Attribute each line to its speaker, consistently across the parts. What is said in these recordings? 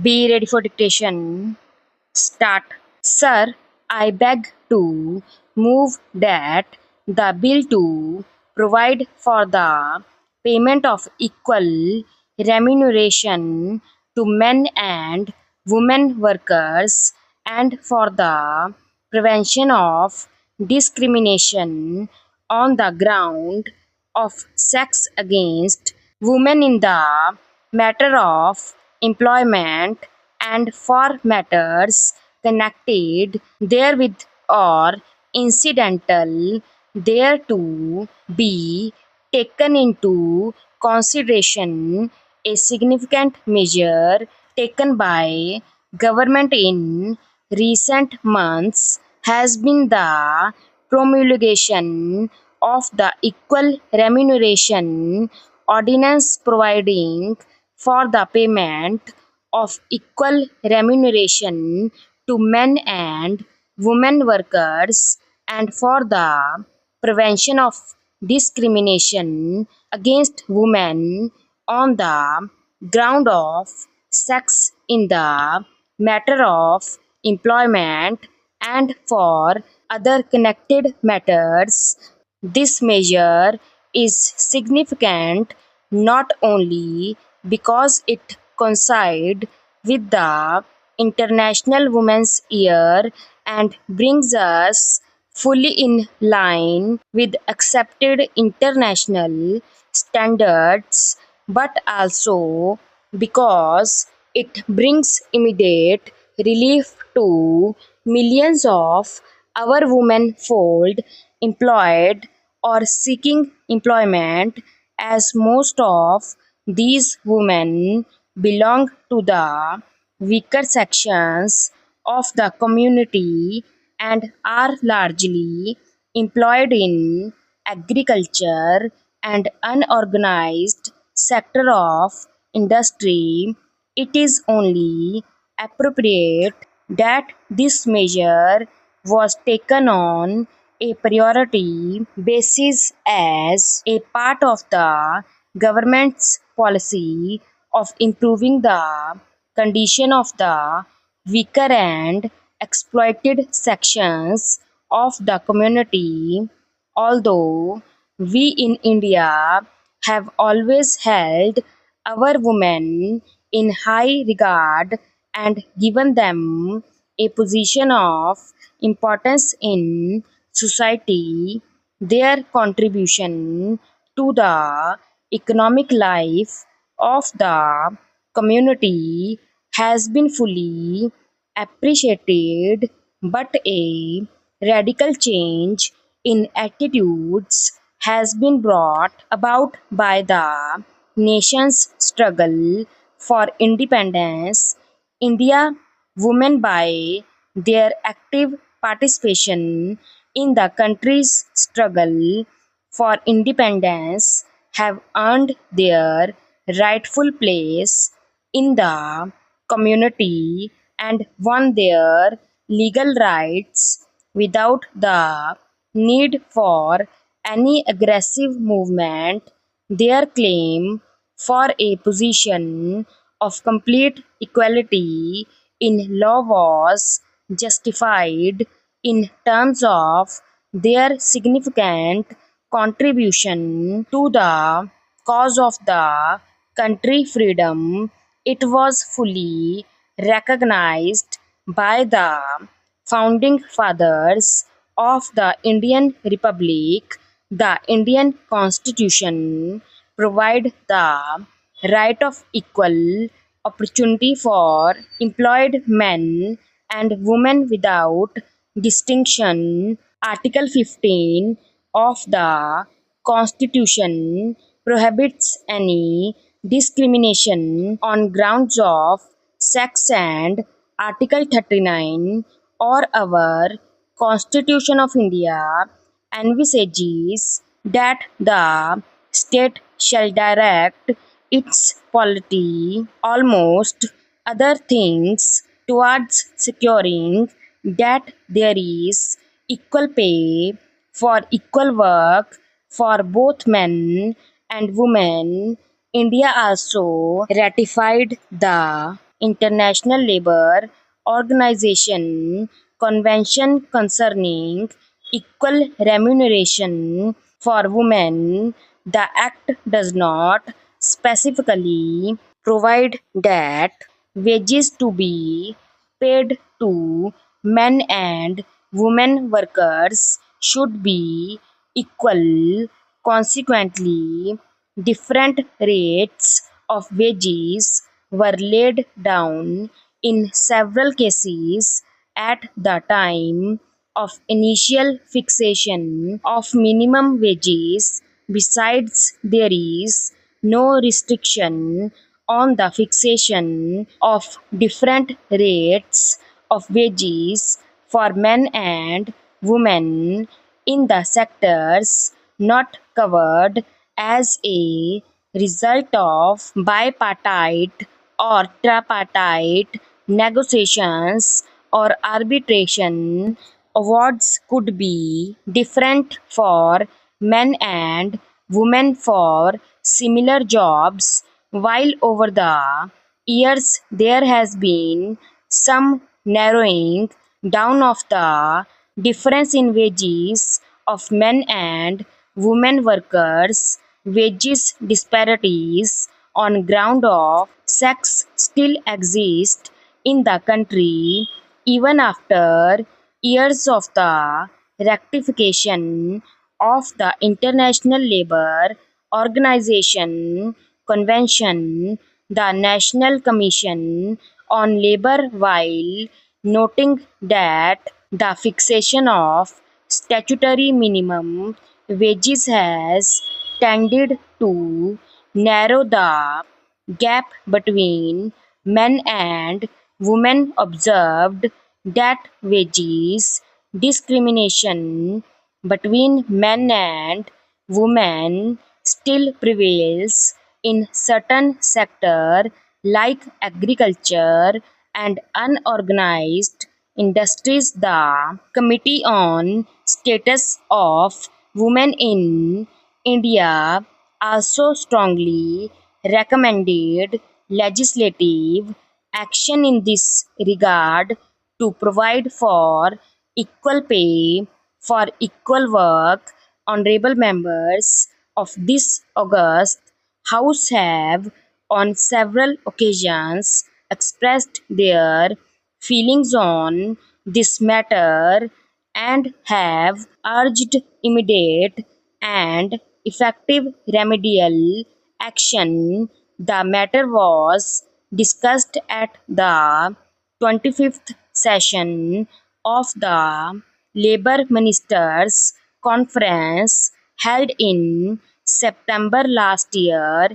Speaker 1: Be ready for dictation. Start. Sir, I beg to move that the bill to provide for the payment of equal remuneration to men and women workers and for the prevention of discrimination on the ground of sex against women in the matter of employment and for matters connected therewith or incidental thereto be taken into consideration a significant measure taken by government in recent months has been the promulgation of the Equal Remuneration Ordinance providing for the payment of equal remuneration to men and women workers and for the prevention of discrimination against women on the ground of sex in the matter of employment and for other connected matters. This measure is significant not only because it coincides with the International Women's Year and brings us fully in line with accepted international standards, but also because it brings immediate relief to millions of our women folk employed or seeking employment, as most of these women belong to the weaker sections of the community and are largely employed in agriculture and unorganized sector of industry. It is only appropriate that this measure was taken on a priority basis as a part of the government's policy of improving the condition of the weaker and exploited sections of the community. Although we in India have always held our women in high regard and given them a position of importance in society, their contribution to the economic life of the community has been fully appreciated, but a radical change in attitudes has been brought about by the nation's struggle for independence. India women, by their active participation in the country's struggle for independence, have earned their rightful place in the community and won their legal rights without the need for any aggressive movement. Their claim for a position of complete equality in law was justified in terms of their significant contribution to the cause of the country freedom. It was fully recognized by the founding fathers of the Indian Republic. The Indian Constitution provides the right of equal opportunity for employed men and women without distinction. Article 15 of the Constitution prohibits any discrimination on grounds of sex, and Article 39 or our Constitution of India envisages that the state shall direct its polity almost other things towards securing that there is equal pay for equal work for both men and women. India also ratified the International Labour Organization Convention concerning equal remuneration for women. The Act does not specifically provide that wages to be paid to men and women workers should be equal. Consequently, different rates of wages were laid down in several cases at the time of initial fixation of minimum wages. Besides, there is no restriction on the fixation of different rates of wages for men and women in the sectors not covered as a result of bipartite or tripartite negotiations or arbitration. Awards could be different for men and women for similar jobs. While over the years there has been some narrowing down of the difference in wages of men and women workers, wages disparities on ground of sex still exist in the country even after years of the rectification of the International Labour Organization Convention. The National Commission on Labour, while noting that the fixation of statutory minimum wages has tended to narrow the gap between men and women, observed that wages discrimination between men and women still prevails in certain sectors like agriculture and unorganized industries. The Committee on Status of Women in India also strongly recommended legislative action in this regard to provide for equal pay for equal work. Honorable members of this august House have on several occasions expressed their feelings on this matter and have urged immediate and effective remedial action. The matter was discussed at the 25th session of the Labour Ministers' Conference held in September last year.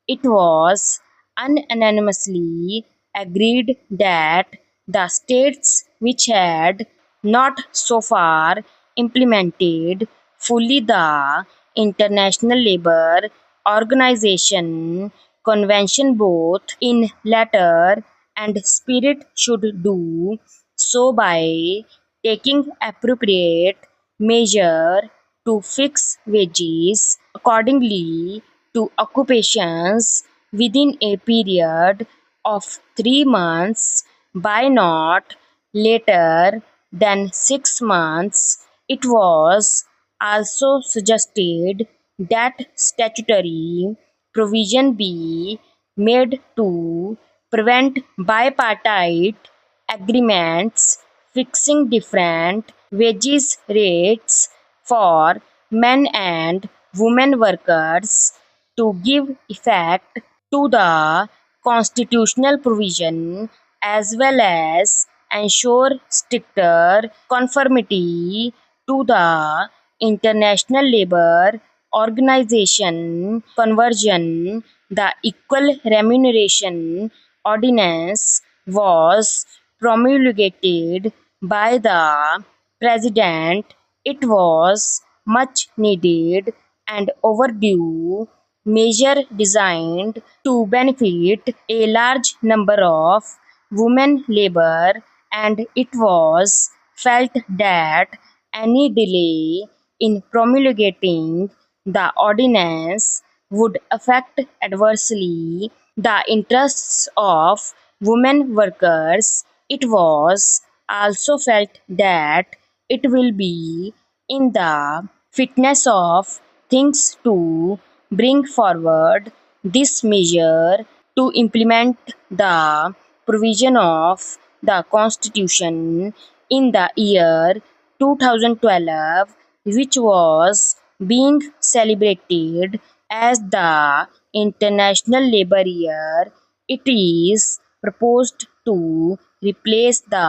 Speaker 1: It was unanimously agreed that the states which had not so far implemented fully the International Labour Organization Convention both in letter and spirit should do so by taking appropriate measure to fix wages accordingly to occupations within a period of 3 months by not later than 6 months. It was also suggested that statutory provision be made to prevent bipartite agreements fixing different wages rates for men and women workers to give effect to the constitutional provision as well as ensure stricter conformity to the International Labour Organization conversion. The Equal Remuneration Ordinance was promulgated by the President. It was much needed and overdue measure designed to benefit a large number of women labor, and it was felt that any delay in promulgating the ordinance would affect adversely the interests of women workers, it was also felt that it will be in the fitness of things to bring forward this measure to implement the provision of the Constitution in the year 2012, which was being celebrated as the International Labour Year. It is proposed to replace the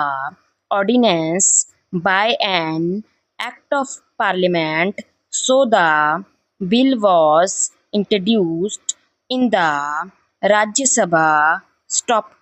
Speaker 1: ordinance by an Act of Parliament. So the bill was introduced in the Rajya Sabha. Stop.